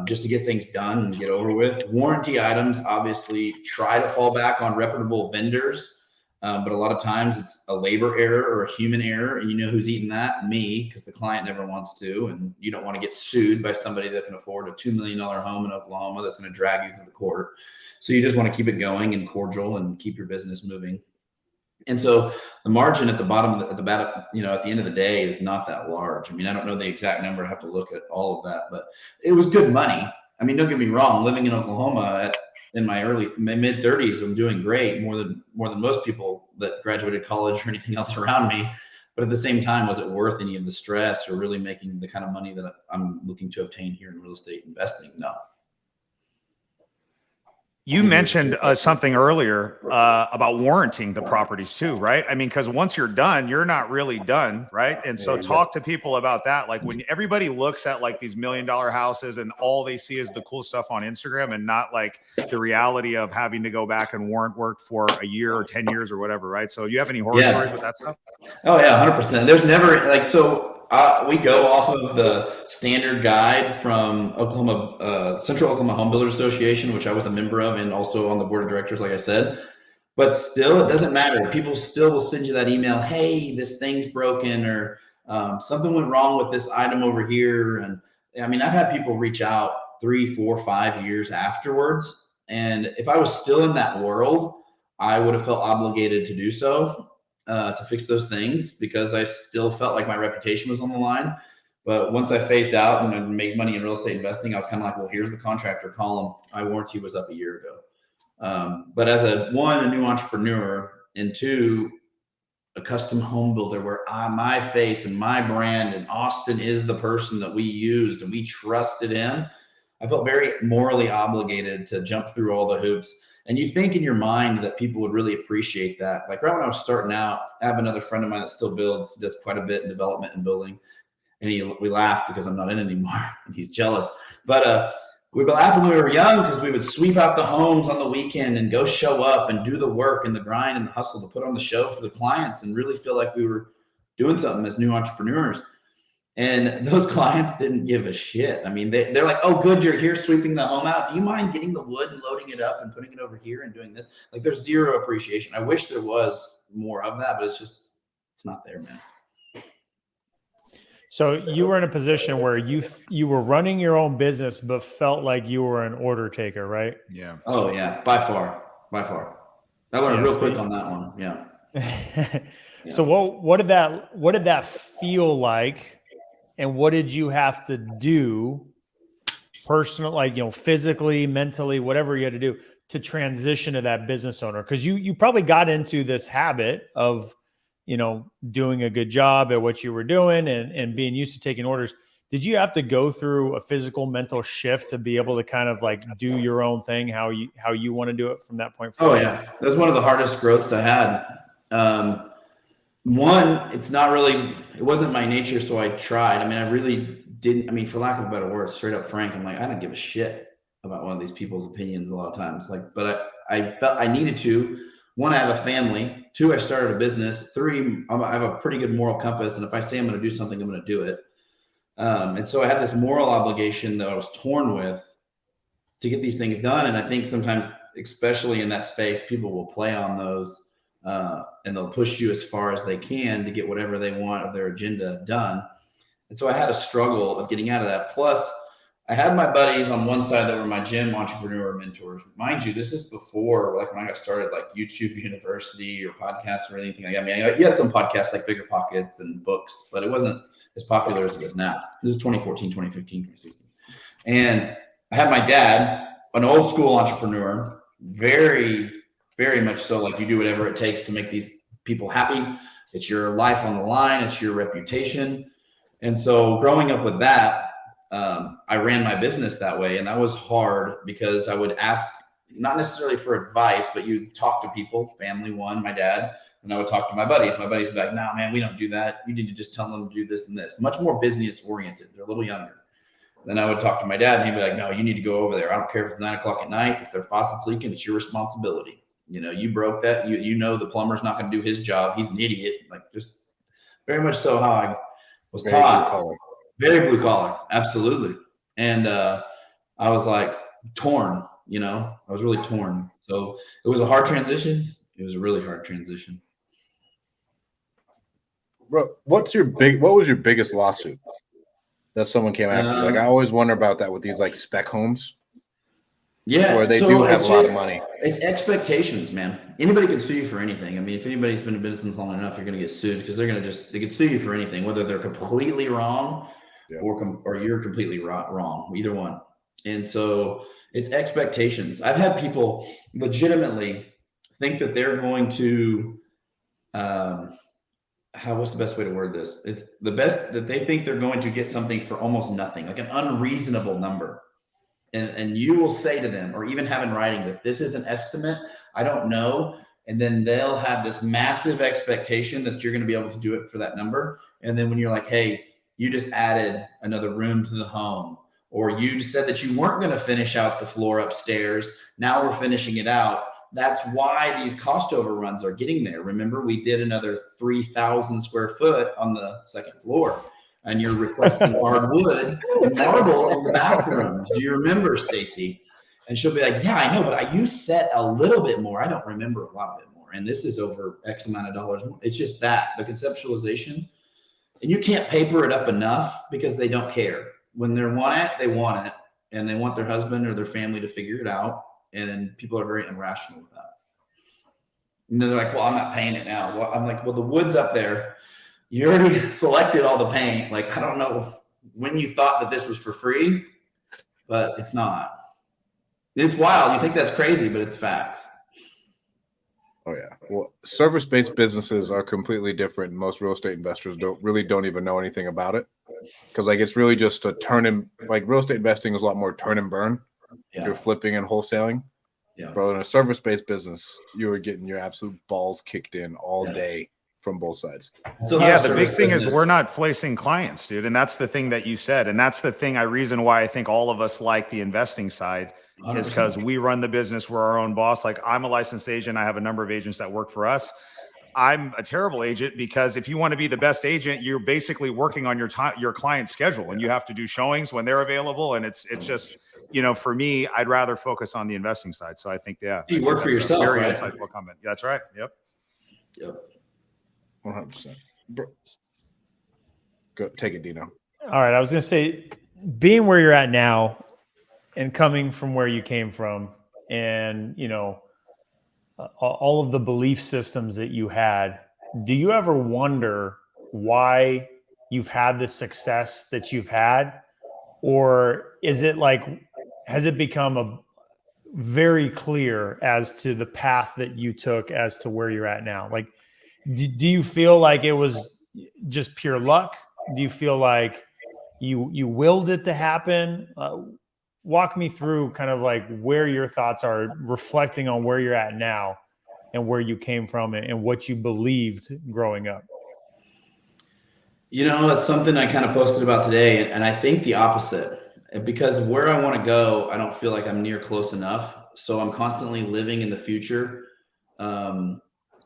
just to get things done and get over with. Warranty items, obviously, try to fall back on reputable vendors. But a lot of times it's a labor error or a human error. And who's eating that? Me, because the client never wants to. And you don't want to get sued by somebody that can afford a $2 million home in Oklahoma that's going to drag you through the court. So you just want to keep it going and cordial and keep your business moving. And so the margin at the bottom, at the end of the day is not that large. I don't know the exact number. I have to look at all of that, but it was good money. Don't get me wrong. Living in Oklahoma in my mid 30s, I'm doing great, more than most people that graduated college or anything else around me. But at the same time, was it worth any of the stress or really making the kind of money that I'm looking to obtain here in real estate investing? No. You mentioned something earlier about warranting the properties too, right? Because once you're done, you're not really done, right? And so talk to people about that. Like when everybody looks at like these $1 million houses and all they see is the cool stuff on Instagram and not like the reality of having to go back and warrant work for a year or 10 years or whatever, right? So you have any horror stories with that stuff? Oh yeah, 100%. There's never we go off of the standard guide from Central Oklahoma Home Builders Association, which I was a member of and also on the board of directors, like I said. But still, it doesn't matter. People still will send you that email, hey, this thing's broken, or something went wrong with this item over here. And I've had people reach out 3, 4, 5 years afterwards. And if I was still in that world, I would have felt obligated to do so. To fix those things because I still felt like my reputation was on the line. But once I phased out and I made money in real estate investing, I was kind of like, well, here's the contractor, call him. My warranty was up a year ago. But as a new entrepreneur, and 2, a custom home builder where my face and my brand and Austin is the person that we used and we trusted him, I felt very morally obligated to jump through all the hoops. And you think in your mind that people would really appreciate that. Like right when I was starting out, I have another friend of mine that still does quite a bit in development and building. And we laugh because I'm not in anymore and he's jealous. But we would laugh when we were young because we would sweep out the homes on the weekend and go show up and do the work and the grind and the hustle to put on the show for the clients and really feel like we were doing something as new entrepreneurs. And those clients didn't give a shit. I mean, they're like, oh, good, you're here sweeping the home out. Do you mind getting the wood and loading it up and putting it over here and doing this? Like, there's zero appreciation. I wish there was more of that, but it's not there, man. So you were in a position where you were running your own business, but felt like you were an order taker, right? Yeah. Oh yeah, by far. I learned real quick on that one. Yeah. So what did that feel like, and what did you have to do, personal, like, you know, physically, mentally, whatever you had to do to transition to that business owner? Because you probably got into this habit of, you know, doing a good job at what you were doing and being used to taking orders. Did you have to go through a physical, mental shift to be able to kind of like do your own thing, how you want to do it from that point forward? Oh yeah, that was one of the hardest growths I had. One, it wasn't my nature, so I tried. I mean, I really didn't. I mean, for lack of a better word, straight up frank, I'm like, I don't give a shit about one of these people's opinions a lot of times. Like, but I felt I needed to. One, I have a family. Two, I started a business. Three, I have a pretty good moral compass, and if I say I'm going to do something, I'm going to do it. And so I had this moral obligation that I was torn with to get these things done. And I think sometimes, especially in that space, people will play on those and they'll push you as far as they can to get whatever they want of their agenda done. And so I had a struggle of getting out of that. Plus, I had my buddies on one side that were my gym entrepreneur mentors. Mind you, this is before, like, when I got started, like YouTube University or podcasts or anything like that. I mean, you had some podcasts like Bigger Pockets and books, but it wasn't as popular as it is now. This is 2014, 2015, 2016. And I had my dad, an old school entrepreneur, very, very much so, like, you do whatever it takes to make these people happy. It's your life on the line. It's your reputation. And so growing up with that, I ran my business that way. And that was hard because I would ask, not necessarily for advice, but you talk to people, family one, my dad, and I would talk to my buddies. My buddies would be like, no, man, we don't do that. You need to just tell them to do this and this. Much more business oriented. They're a little younger. Then I would talk to my dad and he'd be like, no, you need to go over there. I don't care if it's 9 o'clock at night. If their faucet's leaking, it's your responsibility. You know, you broke that. You know the plumber's not going to do his job. He's an idiot. Like, just very much so how I was taught. Very blue collar. Absolutely. And I was like torn, you know, I was really torn. So it was a hard transition. It was a really hard transition. Bro, what was your biggest lawsuit that someone came after you? Like, I always wonder about that with these like spec homes. Yeah, where they do have a lot of money. It's expectations, man. Anybody can sue you for anything. I mean, if anybody's been in business long enough, you're going to get sued because they can sue you for anything, whether they're completely wrong or you're completely wrong, either one. And so it's expectations. I've had people legitimately think that they're going to, what's the best way to word this? It's the best that they think they're going to get something for almost nothing, like an unreasonable number. And you will say to them, or even have in writing, that this is an estimate, I don't know. And then they'll have this massive expectation that you're going to be able to do it for that number. And then when you're like, hey, you just added another room to the home, or you said that you weren't going to finish out the floor upstairs, now we're finishing it out. That's why these cost overruns are getting there. Remember, we did another 3,000 square foot on the second floor. And you're requesting hardwood and marble in the bathrooms. Do you remember, Stacy? And she'll be like, yeah, I know, but you set a little bit more. I don't remember a lot of it more. And this is over X amount of dollars more. It's just that, the conceptualization. And you can't paper it up enough because they don't care. When they want it, they want it. And they want their husband or their family to figure it out. And people are very irrational with that. And they're like, well, I'm not paying it now. Well, I'm like, well, the wood's up there. You already selected all the paint. Like, I don't know when you thought that this was for free, but it's not. It's wild. You think that's crazy, but it's facts. Oh yeah. Well, service-based businesses are completely different. Most real estate investors don't even know anything about it, because like it's really just a like real estate investing is a lot more turn and burn. Yeah. If you're flipping and wholesaling. Yeah. Bro, in a service-based business, you are getting your absolute balls kicked in all day from both sides. So yeah, the big thing is we're not fleecing clients, dude. And that's the thing that you said. And that's the reason why I think all of us like the investing side 100%. Is because we run the business. We're our own boss. Like, I'm a licensed agent. I have a number of agents that work for us. I'm a terrible agent, because if you want to be the best agent, you're basically working on your client's schedule, and you have to do showings when they're available. And it's just, for me, I'd rather focus on the investing side. So I think, You work for yourself, very right? insightful comment. That's right. Yep. 100%. Go take it, Dino. All right. I was going to say, being where you're at now and coming from where you came from, and, all of the belief systems that you had, do you ever wonder why you've had the success that you've had? Or is it like, has it become very clear as to the path that you took as to where you're at now? Like, do you feel like it was just pure luck? Do you feel like you willed it to happen? Walk me through kind of like where your thoughts are reflecting on where you're at now and where you came from and what you believed growing up. It's something I kind of posted about today, and I think the opposite. Because where I want to go, I don't feel like I'm near close enough. So I'm constantly living in the future of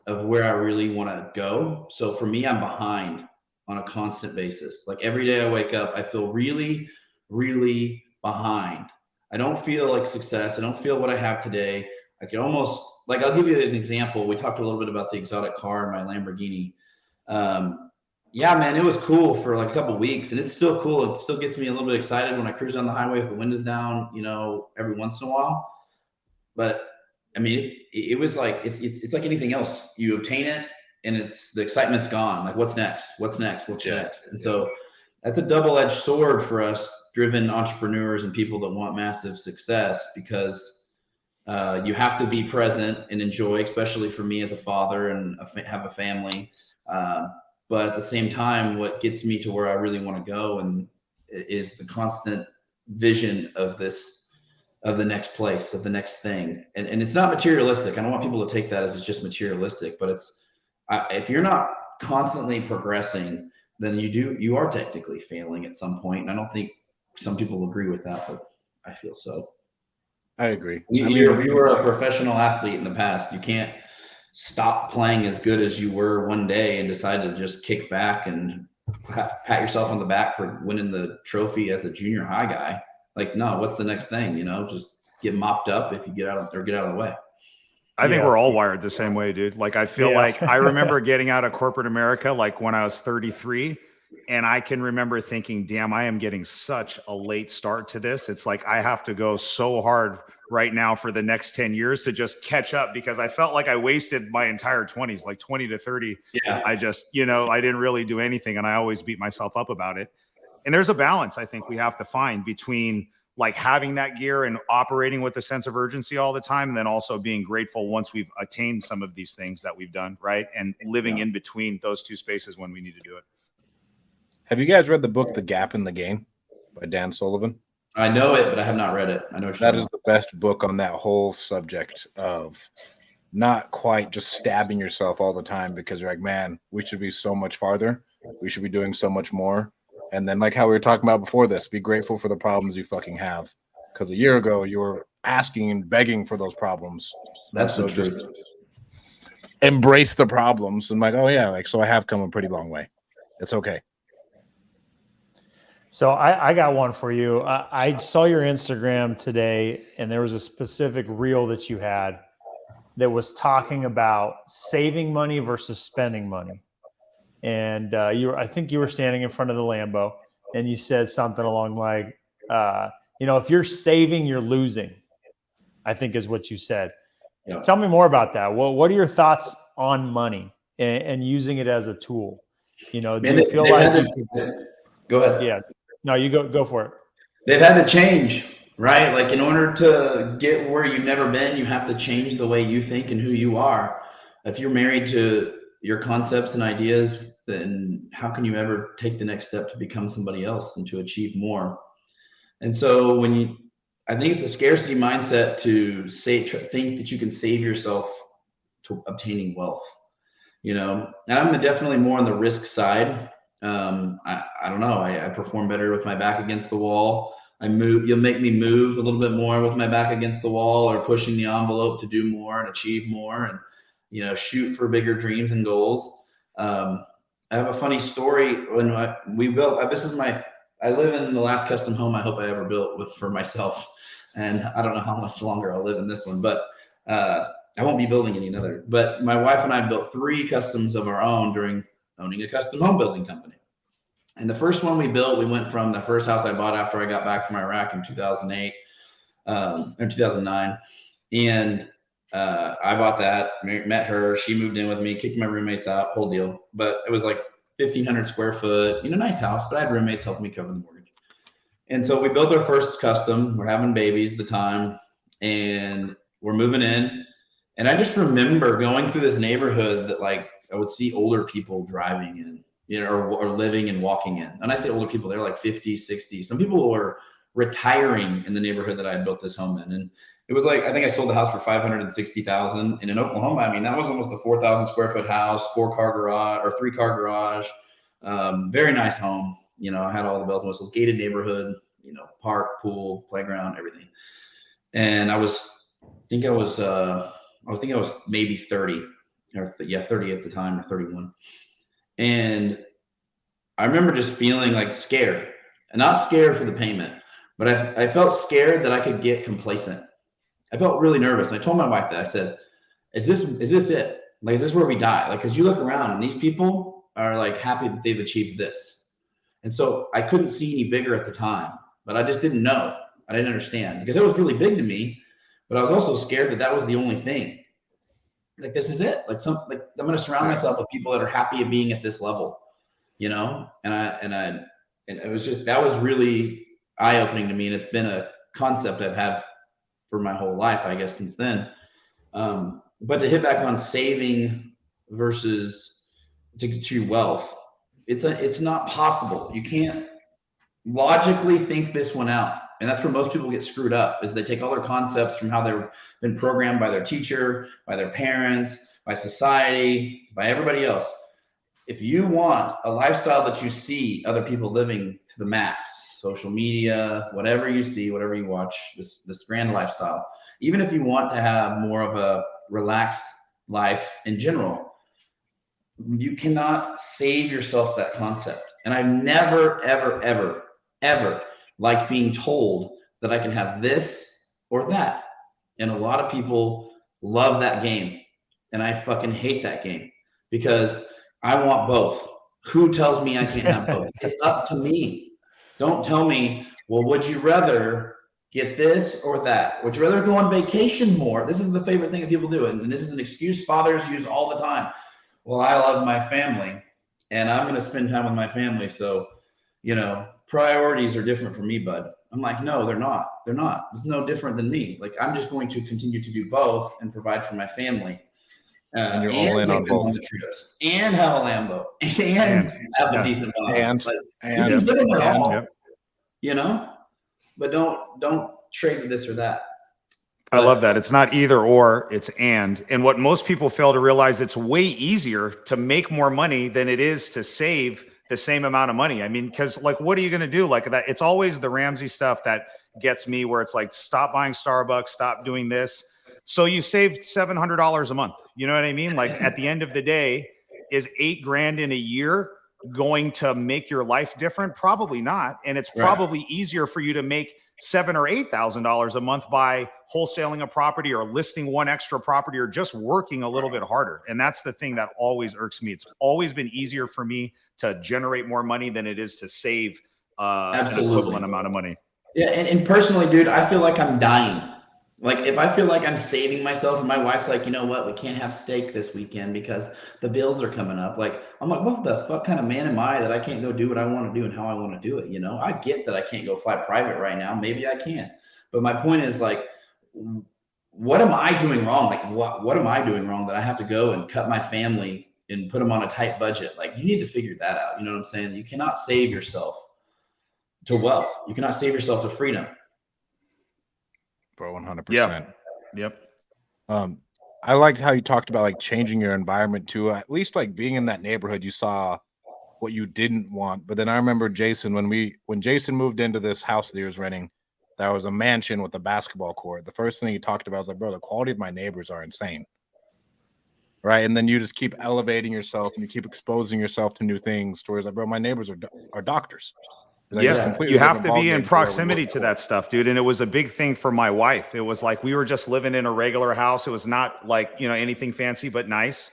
where I really want to go. So for me, I'm behind on a constant basis. Like every day I wake up, I feel really, really behind. I don't feel like success. I don't feel what I have today. I can almost, like, I'll give you an example. We talked a little bit about the exotic car in my Lamborghini. Yeah, man, it was cool for like a couple of weeks, and it's still cool. It still gets me a little bit excited when I cruise down the highway with the windows down, every once in a while. But I mean, it was like, it's like anything else. You obtain it, and the excitement's gone. Like, what's next? What's next? What's next? And so that's a double-edged sword for us driven entrepreneurs and people that want massive success, because you have to be present and enjoy, especially for me as a father and have a family. But at the same time, what gets me to where I really want to go and is the constant vision of the next place, of the next thing. And it's not materialistic. I don't want people to take that as it's just materialistic, but if you're not constantly progressing, then you are technically failing at some point. And I don't think some people agree with that, but I feel so. I agree. You were a professional athlete in the past. You can't stop playing as good as you were one day and decide to just kick back and pat yourself on the back for winning the trophy as a junior high guy. Like, no, what's the next thing? Just get mopped up if you get out of the way. I think we're all wired the same way, dude. Like, I feel like I remember getting out of corporate America, like when I was 33, and I can remember thinking, damn, I am getting such a late start to this. It's like, I have to go so hard right now for the next 10 years to just catch up, because I felt like I wasted my entire 20s, like 20 to 30. Yeah. I just, I didn't really do anything, and I always beat myself up about it. And there's a balance I think we have to find between like having that gear and operating with a sense of urgency all the time, and then also being grateful once we've attained some of these things that we've done, right? And living in between those two spaces when we need to do it. Have you guys read the book The Gap in the Game by Dan Sullivan? I know it, but I have not read it. I know that is the best book on that whole subject of not quite just stabbing yourself all the time because you're like, man, we should be so much farther. We should be doing so much more. And then, like how we were talking about before this, be grateful for the problems you fucking have. Because a year ago, you were asking and begging for those problems. That's so the truth. Just embrace the problems. And like, oh yeah, like, so I have come a pretty long way. It's okay. So I got one for you. I saw your Instagram today, and there was a specific reel that you had that was talking about saving money versus spending money. And I think you were standing in front of the Lambo, and you said something along like, if you're saving, you're losing, I think is what you said. Yeah. Tell me more about that. What are your thoughts on money and using it as a tool? Do you feel like go ahead? Yeah. No, you go for it. They've had to change, right? Like, in order to get where you've never been, you have to change the way you think and who you are. If you're married to your concepts and ideas, then how can you ever take the next step to become somebody else and to achieve more? And so I think it's a scarcity mindset to think that you can save yourself to obtaining wealth, and I'm definitely more on the risk side. I don't know. I perform better with my back against the wall. You'll make me move a little bit more with my back against the wall, or pushing the envelope to do more and achieve more. And, shoot for bigger dreams and goals. I have a funny story when we built, I live in the last custom home I hope I ever built for myself. And I don't know how much longer I'll live in this one, but I won't be building any other. But my wife and I built 3 customs of our own during owning a custom home building company. And the first one we built, we went from the first house I bought after I got back from Iraq in 2008 or 2009. And I bought that, met her, she moved in with me, kicked my roommates out, whole deal. But it was like 1,500 square foot, nice house, but I had roommates helping me cover the mortgage. And so we built our first custom. We're having babies at the time, and we're moving in. And I just remember going through this neighborhood that like I would see older people driving in, or living and walking in. And I say older people, they're like 50, 60. Some people were retiring in the neighborhood that I had built this home in. And it was like, I think I sold the house for $560,000. And in Oklahoma, I mean, that was almost a 4,000 square foot house, 4-car garage or 3-car garage. Very nice home. I had all the bells and whistles, gated neighborhood, park, pool, playground, everything. And I think I was maybe 30 or 30 at the time, or 31. And I remember just feeling like scared, and not scared for the payment, but I felt scared that I could get complacent. I felt really nervous. I told my wife that. I said, is this it? Like, is this where we die? Like, cause you look around and these people are like happy that they've achieved this. And so I couldn't see any bigger at the time, but I just didn't know. I didn't understand, because it was really big to me, but I was also scared that that was the only thing. Like, this is it. Like I'm going to surround myself with people that are happy at being at this level, and it was just, that was really eye-opening to me. And it's been a concept I've had for my whole life, I guess, since then. But to hit back on saving versus to wealth, it's not possible. You can't logically think this one out. And that's where most people get screwed up, is they take all their concepts from how they've been programmed by their teacher, by their parents, by society, by everybody else. If you want a lifestyle that you see other people living to the max, social media, whatever you see, whatever you watch, this grand lifestyle, even if you want to have more of a relaxed life in general, you cannot save yourself that concept. And I've never, ever, ever, ever like being told that I can have this or that. And a lot of people love that game. And I fucking hate that game, because I want both. Who tells me I can't have both? It's up to me. Don't tell me, well, would you rather get this or that? Would you rather go on vacation more? This is the favorite thing that people do. And this is an excuse fathers use all the time. Well, I love my family and I'm going to spend time with my family. So, priorities are different for me, bud. I'm like, no, they're not. They're not. It's no different than me. Like, I'm just going to continue to do both and provide for my family. And you're all in on both. And have a Lambo. And have a decent job. And you can give them it all, but don't trade this or that. I love that. It's not either or, it's and. And what most people fail to realize, it's way easier to make more money than it is to save the same amount of money. I mean, because like, what are you going to do? Like that, it's always the Ramsey stuff that gets me, where it's like, stop buying Starbucks, stop doing this. So you saved $700 a month. You know what I mean? Like, at the end of the day, is $8,000 in a year going to make your life different? Probably not. And it's probably easier for you to make $7,000 or $8,000 a month by wholesaling a property or listing one extra property or just working a little bit harder. And that's the thing that always irks me. It's always been easier for me to generate more money than it is to save an equivalent amount of money. Yeah. And personally, dude, I feel like I'm dying. Like, if I feel like I'm saving myself and my wife's like, you know what, we can't have steak this weekend because the bills are coming up. Like, I'm like, what the fuck kind of man am I that I can't go do what I want to do and how I want to do it? I get that I can't go fly private right now. Maybe I can. But my point is, like, what am I doing wrong? Like, what am I doing wrong that I have to go and cut my family and put them on a tight budget? Like, you need to figure that out. You know what I'm saying? You cannot save yourself to wealth. You cannot save yourself to freedom. Bro, 100%. Yep. I liked how you talked about like changing your environment too. At least like being in that neighborhood, you saw what you didn't want. But then I remember Jason, when Jason moved into this house that he was renting, there was a mansion with a basketball court. The first thing he talked about was like, bro, the quality of my neighbors are insane. right? And then you just keep elevating yourself and you keep exposing yourself to new things. Towards like, bro, my neighbors are doctors. Like, it's Yeah, completely you have different to be in ballgame to where we proximity were to before. that stuff, dude. And it was a big thing for my wife. It was like we were just living in a regular house. It was not like, you know, anything fancy, but nice.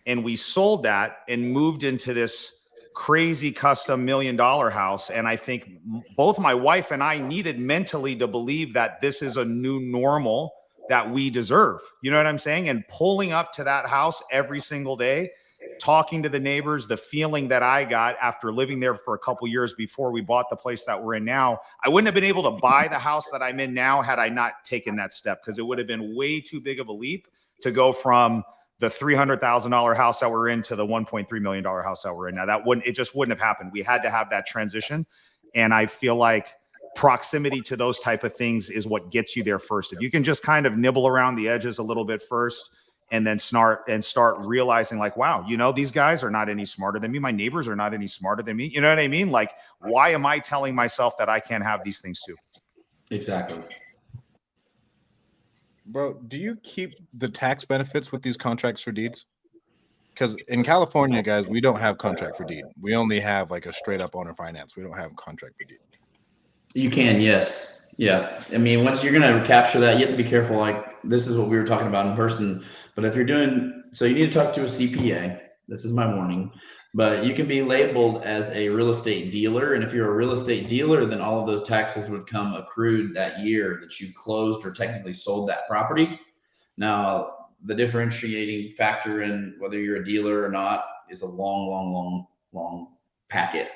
And we sold that and moved into this crazy custom $1 million house. And I think both my wife and I needed mentally to believe that this is a new normal that we deserve. You know what I'm saying? And pulling up to that house every single day, talking to the neighbors, the feeling that I got after living there for a couple years before we bought the place that we're in now, I wouldn't have been able to buy the house that I'm in now had I not taken that step, because it would have been way too big of a leap to go from the $300,000 house that we're in to the $1.3 million house that we're in now. It just wouldn't have happened. We had to have that transition. And I feel like proximity to those type of things is what gets you there first. If you can just kind of nibble around the edges a little bit first, and then start realizing like, wow, you know, these guys are not any smarter than me. My neighbors are not any smarter than me. You know what I mean? Like, why am I telling myself that I can't have these things too? Exactly. Bro, do you keep the tax benefits with these contracts for deeds? Because in California, guys, we don't have contract for deed. We only have like a straight up owner finance. We don't have contract for deed. You can, yes. Yeah. I mean, once you're going to capture that, you have to be careful. Like, this is what we were talking about in person. But if you're doing, so you need to talk to a CPA. This is my warning. But you can be labeled as a real estate dealer. And if you're a real estate dealer, then all of those taxes would come accrued that year that you closed or technically sold that property. Now, the differentiating factor in whether you're a dealer or not is a long packet.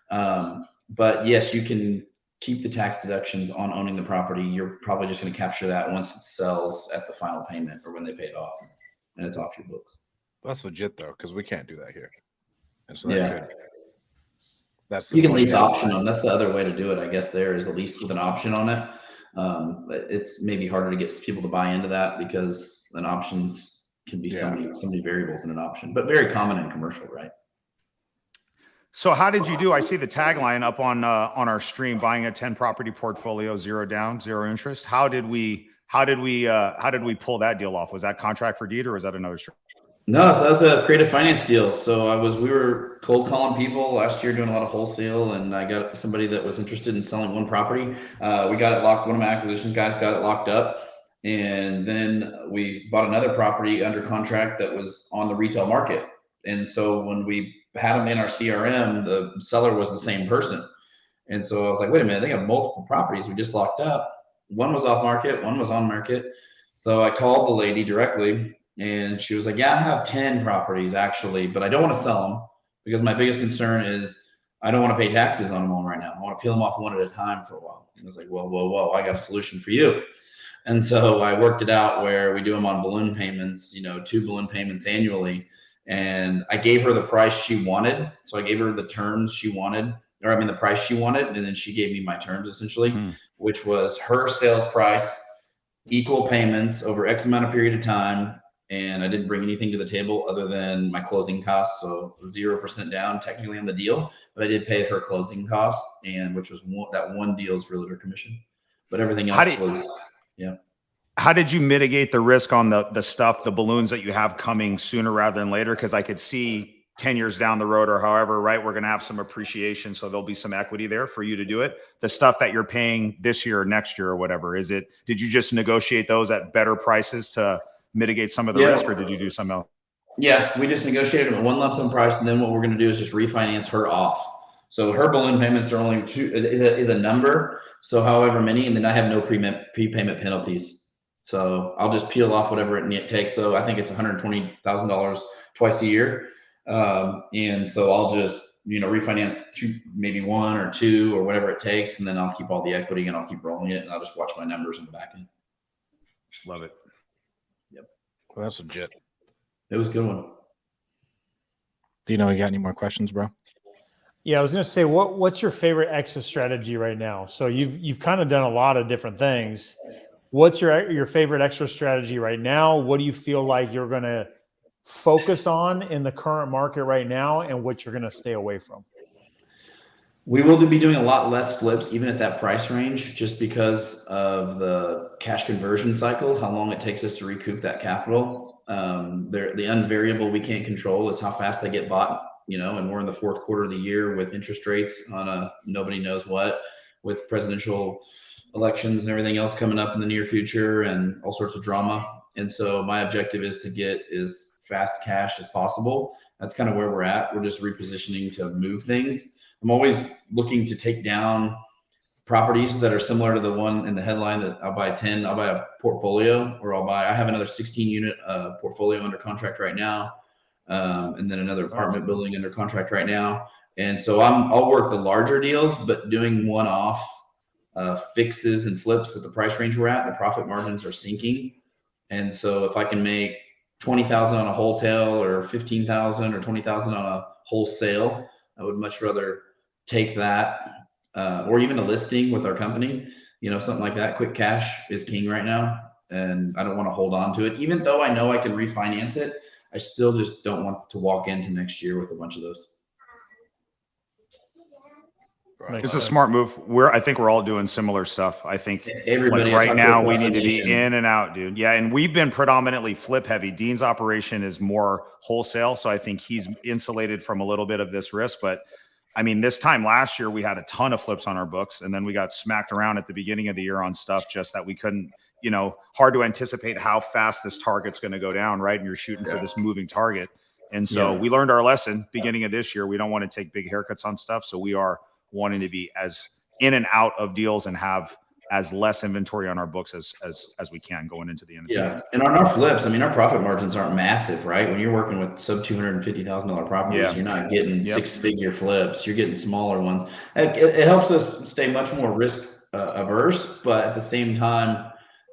But yes, you can keep the tax deductions on owning the property. You're probably just going to capture that once it sells at the final payment or when they pay it off, and it's off your books. That's legit though, because we can't do that here. And so that's the you can one lease thing. option them. That's the other way to do it, I guess. There is a lease with an option on it. But it's maybe harder to get people to buy into that because an options can be so many variables in an option, but very common in commercial, right? So how did you do? I see the tagline up on our stream: buying a 10 property portfolio, 0 down, 0 interest. How did we pull that deal off? Was that contract for deed or was that another stream? No, so that was a creative finance deal. So we were cold calling people last year, doing a lot of wholesale, and I got somebody that was interested in selling one property. We got it locked. One of my acquisition guys got it locked up, and then we bought another property under contract that was on the retail market. And so when we had them in our CRM, the seller was the same person. And so I was like, wait a minute, they have multiple properties we just locked up. One was off market, one was on market. So I called the lady directly. And she was like, yeah, I have 10 properties actually, but I don't want to sell them because my biggest concern is I don't want to pay taxes on them all right now. I want to peel them off one at a time for a while. And I was like, whoa, I got a solution for you. And so I worked it out where we do them on balloon payments, 2 balloon payments annually. And I gave her the price she wanted. So I gave her the terms she wanted, the price she wanted. And then she gave me my terms essentially, which was her sales price, equal payments over X amount of period of time. And I didn't bring anything to the table other than my closing costs. So 0% down technically on the deal, but I did pay her closing costs, and which was that one deal's realtor commission, but everything else was. How did you mitigate the risk on the stuff, the balloons that you have coming sooner rather than later? Because I could see 10 years down the road or however, right, we're going to have some appreciation. So there'll be some equity there for you to do it. The stuff that you're paying this year or next year or whatever, did you just negotiate those at better prices to mitigate some of the risk, or did you do something else? Yeah, we just negotiated them at one lump sum price, and then what we're going to do is just refinance her off. So her balloon payments are only is a number, so however many, and then I have no prepayment penalties. So I'll just peel off whatever it takes. So I think it's $120,000 twice a year, and so I'll just refinance maybe 1 or 2 or whatever it takes, and then I'll keep all the equity and I'll keep rolling it, and I'll just watch my numbers in the back end. Love it. Well, that's legit. It was a good one. Do you got any more questions, bro? Yeah, I was going to say, what's your favorite exit strategy right now? So you've kind of done a lot of different things. What's your favorite exit strategy right now? What do you feel like you're going to focus on in the current market right now, and what you're going to stay away from? We will be doing a lot less flips, even at that price range, just because of the cash conversion cycle, how long it takes us to recoup that capital. The unvariable we can't control is how fast they get bought, and we're in the fourth quarter of the year with interest rates on a nobody knows what, with presidential elections and everything else coming up in the near future and all sorts of drama. And so my objective is to get as fast cash as possible. That's kind of where we're at. We're just repositioning to move things. I'm always looking to take down properties that are similar to the one in the headline that I'll buy a portfolio, or I have another 16 unit portfolio under contract right now. And then another apartment building under contract right now. And so I'll work the larger deals, but doing one-off fixes and flips at the price range we're at, the profit margins are sinking. And so if I can make 20,000 on a wholesale, or 15,000 or 20,000 on a wholesale, I would much rather take that, or even a listing with our company, something like that. Quick cash is king right now, and I don't want to hold on to it. Even though I know I can refinance it, I still just don't want to walk into next year with a bunch of those. It's a smart move. I think we're all doing similar stuff. I think everybody right now we need to be in and out, dude. Yeah. And we've been predominantly flip heavy. Dean's operation is more wholesale. So I think he's insulated from a little bit of this risk. But I mean, this time last year, we had a ton of flips on our books, and then we got smacked around at the beginning of the year on stuff just that we couldn't, hard to anticipate how fast this target's going to go down, right? And you're shooting for this moving target. And so we learned our lesson beginning of this year. We don't want to take big haircuts on stuff. So we are wanting to be as in and out of deals and have as less inventory on our books as we can going into the end of the year. And on our flips, I mean, our profit margins aren't massive, right? When you're working with sub $250,000 properties, you're not getting six-figure flips. You're getting smaller ones. It helps us stay much more risk averse, but at the same time,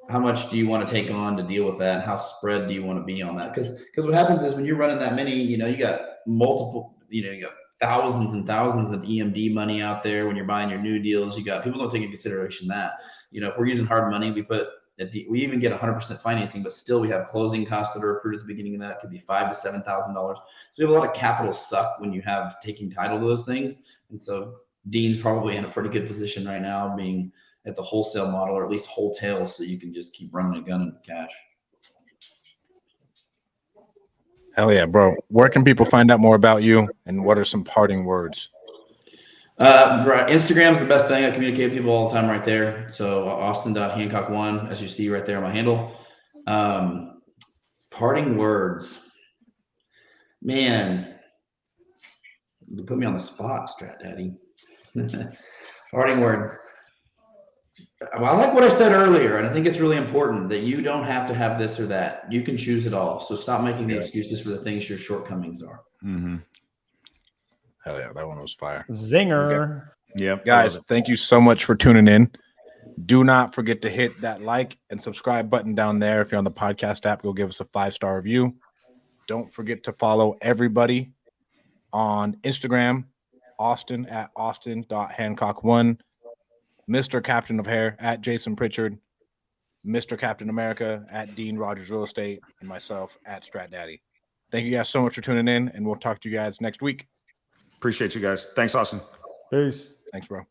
how much do you want to take on to deal with that? How spread do you want to be on that? Because what happens is when you're running that many, you got multiple, you got thousands and thousands of EMD money out there. When you're buying your new deals, people don't take into consideration that, if we're using hard money, we even get 100% financing, but still we have closing costs that are accrued at the beginning of that. It could be $5,000 to $7,000. So we have a lot of capital suck when you have taking title to those things. And so Dean's probably in a pretty good position right now, being at the wholesale model, or at least wholesale, so you can just keep running a gun into cash. Hell yeah, bro. Where can people find out more about you, and what are some parting words? Instagram is the best thing. I communicate with people all the time right there. So Austin.Hancock1, as you see right there on my handle. Parting words. Man, you put me on the spot, Strat Daddy. Parting words. Well, I like what I said earlier, and I think it's really important that you don't have to have this or that. You can choose it all. So stop making the excuses for the things your shortcomings are. Mm-hmm. Hell yeah, that one was fire. Zinger. Okay. Yep. Guys, thank you so much for tuning in. Do not forget to hit that like and subscribe button down there. If you're on the podcast app, go give us a 5-star review. Don't forget to follow everybody on Instagram, Austin at Austin.Hancock1. Mr. Captain of Hair at Jason Pritchard, Mr. Captain America at Dean Rogers Real Estate, and myself at Strat Daddy. Thank you guys so much for tuning in, and we'll talk to you guys next week. Appreciate you guys. Thanks, Austin. Peace. Thanks, bro.